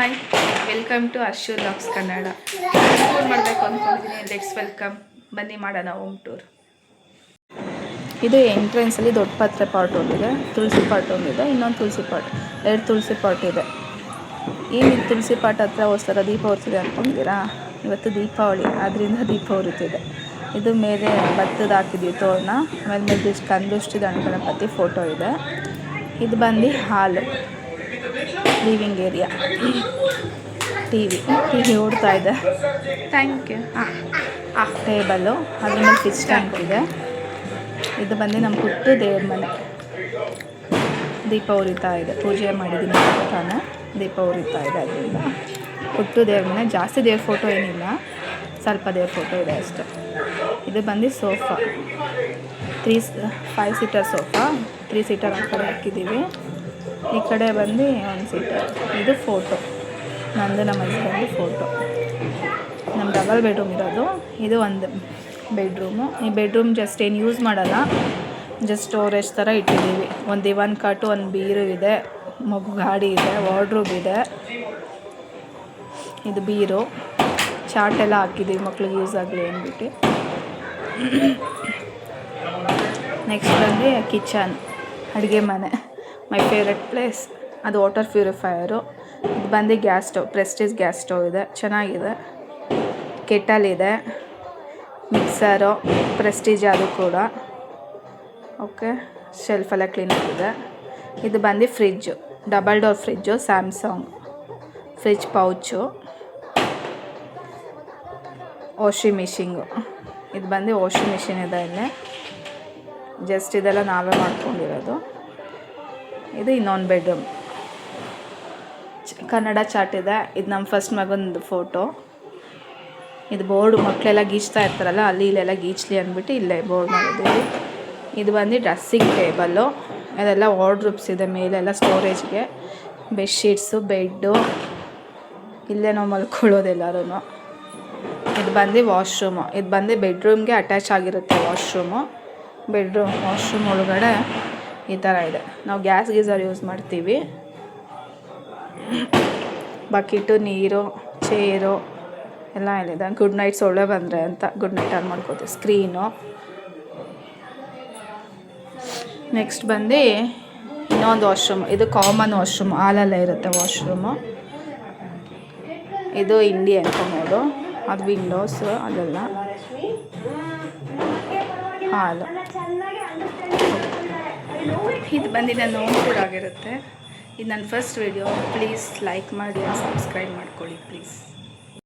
Hi, welcome to Ashu ಲಾಕ್ಸ್ Kannada. Tour ಮಾಡಬೇಕು ಅಂದ್ಕೊಂಡಿದ್ದೀನಿ. ಲೆಟ್ಸ್ ವೆಲ್ಕಮ್, ಬನ್ನಿ ಮಾಡೋಣ ಹೋಮ್ ಟೂರ್. ಇದು ಎಂಟ್ರೆನ್ಸಲ್ಲಿ ದೊಡ್ಡ ಪಾತ್ರೆ ಪಾಟ್ ಒಂದಿದೆ, ತುಳಸಿ ಪಾಟ್ ಒಂದಿದೆ, ಇನ್ನೊಂದು ತುಳಸಿ ಪಾಟ್, 2 ತುಳಸಿ ಪಾಟ್ ಇದೆ. ಏನಿದು ತುಳಸಿ ಪಾಟ್ ಹತ್ರ ಹೋಗ್ತಾರ ದೀಪ ಉರಿತಿದೆ ಅಂದ್ಕೊಂಡಿದ್ದೀರಾ? ಇವತ್ತು ದೀಪಾವಳಿ, ಆದ್ದರಿಂದ ದೀಪ ಉರಿತಿದೆ. ಇದು ಮೇಲೆ ಭತ್ತದ ಹಾಕಿದ್ವಿ ತೋರಣ, ಆಮೇಲೆ ಕಂದುಷ್ಟಿದ ಗಣಪತಿ ಫೋಟೋ ಇದೆ. ಇದು ಬಂದು ಹಾಲು, ಲಿವಿಂಗ್ ಏರಿಯಾ. ಟಿ ವಿ ಓಡ್ತಾ ಇದೆ. Thank you. ಟೇಬಲ್ಲು, ಅದ್ರ ಮೇಲೆ ಫಿಶ್ ಟ್ಯಾಂಕ್ ಇದೆ. ಇದು ಬಂದು ನಮ್ಮ ಪುಟ್ಟು ದೇವ್ರ ಮನೆ. ದೀಪ ಉರಿತಾ ಇದೆ, ಪೂಜೆ ಮಾಡಿದ್ದೀನಿ ತಾನೆ, ದೀಪ ಉರಿತಾ ಇದೆ. ಅದರಿಂದ ಪುಟ್ಟು ದೇವ್ರ ಮನೆ. ಜಾಸ್ತಿ ದೇವ್ರ ಫೋಟೋ ಏನಿಲ್ಲ, ಸ್ವಲ್ಪ ದೇವ್ರ ಫೋಟೋ ಇದೆ ಅಷ್ಟೆ. ಇದು ಬಂದು ಸೋಫಾ, 5 ಸೀಟರ್ ಸೋಫಾ, 3 ಸೀಟರ್ ಆ ಕಡೆ ಹಾಕಿದ್ದೀವಿ. ಈ ಕಡೆ ಬಂದು 1 ಸೀಟರ್. ಇದು ಫೋಟೋ ನಂದು, ನಮ್ಮ ಹಸ್ಬೆಂಡು ಫೋಟೋ. ನಮ್ಮ ಡಬಲ್ ಬೆಡ್ರೂಮ್ ಇರೋದು. ಇದು ಒಂದು ಬೆಡ್ರೂಮು. ಈ ಬೆಡ್ರೂಮ್ ಜಸ್ಟ್ ಏನು ಯೂಸ್ ಮಾಡಲ್ಲ, ಜಸ್ಟ್ ಸ್ಟೋರೇಜ್ ಥರ ಇಟ್ಟಿದ್ದೀವಿ. ಒಂದು ದಿವಾನ್ ಕಾಟು, ಒಂದು ಬೀರು ಇದೆ, ಮಗು ಗಾಡಿ ಇದೆ, ವಾರ್ಡ್ರೋಬ್ ಇದೆ. ಇದು ಬೀರು, ಚಾಟ್ ಎಲ್ಲ ಹಾಕಿದ್ದೀವಿ ಮಕ್ಳಿಗೆ ಯೂಸ್ ಆಗಲಿ ಅಂದ್ಬಿಟ್ಟು. ನೆಕ್ಸ್ಟ್ ಬಂದು ಕಿಚನ್, ಅಡುಗೆ ಮನೆ, ಮೈ ಫೇವ್ರೆಟ್ ಪ್ಲೇಸ್. ಅದು ವಾಟರ್ ಪ್ಯೂರಿಫೈಯರು. ಇದು ಬಂದು gas stove, Prestige gas stove ಇದೆ, ಚೆನ್ನಾಗಿದೆ. ಕೆಟಲ್ ಇದೆ, ಮಿಕ್ಸರು ಪ್ರೆಸ್ಟೀಜ್ ಅದು ಕೂಡ. ಓಕೆ, ಶೆಲ್ಫೆಲ್ಲ ಕ್ಲೀನಾಗಿದೆ. ಇದು ಬಂದು fridge, double door fridge, Samsung fridge pouch. Washing machine, ಇದು ಬಂದು ವಾಷಿಂಗ್ ಮಿಷಿನ್ ಇದೆ ಇಲ್ಲೇ. ಜಸ್ಟ್ ಇದೆಲ್ಲ ನಾವೇ ಮಾಡ್ಕೊಂಡಿರೋದು. ಇದು ಇನ್ನೊಂದು ಬೆಡ್ರೂಮ್. ಕನ್ನಡ ಚಾಟ್ ಇದೆ. ಇದು ನಮ್ಮ ಫಸ್ಟ್ ಮಗಂದು ಫೋಟೋ. ಇದು ಬೋರ್ಡು, ಮಕ್ಕಳೆಲ್ಲ ಗೀಚ್ತಾ ಇರ್ತಾರಲ್ಲ, ಅಲ್ಲಿ ಇಲ್ಲೆಲ್ಲ ಗೀಚ್ಲಿ ಅಂದ್ಬಿಟ್ಟು ಇಲ್ಲೇ ಬೋರ್ಡ್ ಮಾಡಿದ್ದೀವಿ. ಇದು ಬಂದು ಡ್ರೆಸ್ಸಿಂಗ್ ಟೇಬಲ್ಲು. ಅದೆಲ್ಲ ವಾರ್ಡ್ರೋಬ್ಸ್ ಇದೆ ಮೇಲೆಲ್ಲ ಸ್ಟೋರೇಜ್ಗೆ. ಬೆಡ್ಶೀಟ್ಸು, ಬೆಡ್ಡು, ಇಲ್ಲೇ ನಾವು ಮಲ್ಕೊಳ್ಳೋದೆಲ್ಲರೂ. ಇದು ಬಂದು ವಾಶ್ರೂಮು. ಇದು ಬಂದು ಬೆಡ್ರೂಮ್ಗೆ ಅಟ್ಯಾಚ್ ಆಗಿರುತ್ತೆ ವಾಶ್ರೂಮು. ವಾಶ್ರೂಮ್ ಒಳಗಡೆ ಈ ಥರ ಇದೆ. ನಾವು ಗ್ಯಾಸ್ ಗೀಸರ್ ಯೂಸ್ ಮಾಡ್ತೀವಿ. ಬಕೆಟು, ನೀರು, ಚೇರು ಎಲ್ಲ ಇಲ್ಲಿದೆ. ಗುಡ್ ನೈಟ್ ಸೊಳ್ಳೆ ಬಂದರೆ ಅಂತ ಗುಡ್ ನೈಟ್ ಆನ್ ಮಾಡ್ಕೋತೀವಿ. ಸ್ಕ್ರೀನು. ನೆಕ್ಸ್ಟ್ ಬಂದು ಇನ್ನೊಂದು ವಾಶ್ರೂಮ್. ಇದು ಕಾಮನ್ ವಾಶ್ರೂಮ್, ಹಾಲಲ್ಲೇ ಇರುತ್ತೆ ವಾಶ್ರೂಮು. ಇದು ಇಂಡಿಯನ್ ಕಮೋಡು, ಅದು ವಿಂಡೋಸು, ಅದೆಲ್ಲ ಹಾಲು. ಇದು ಬಂದು ನನ್ನ ಹೋಮ್ ಟೂರ್ ಆಗಿರುತ್ತೆ. ಇದು ನನ್ನ ಫಸ್ಟ್ ವಿಡಿಯೋ. ಪ್ಲೀಸ್ ಲೈಕ್ ಮಾಡಿ, ಸಬ್ಸ್ಕ್ರೈಬ್ ಮಾಡ್ಕೊಳ್ಳಿ ಪ್ಲೀಸ್.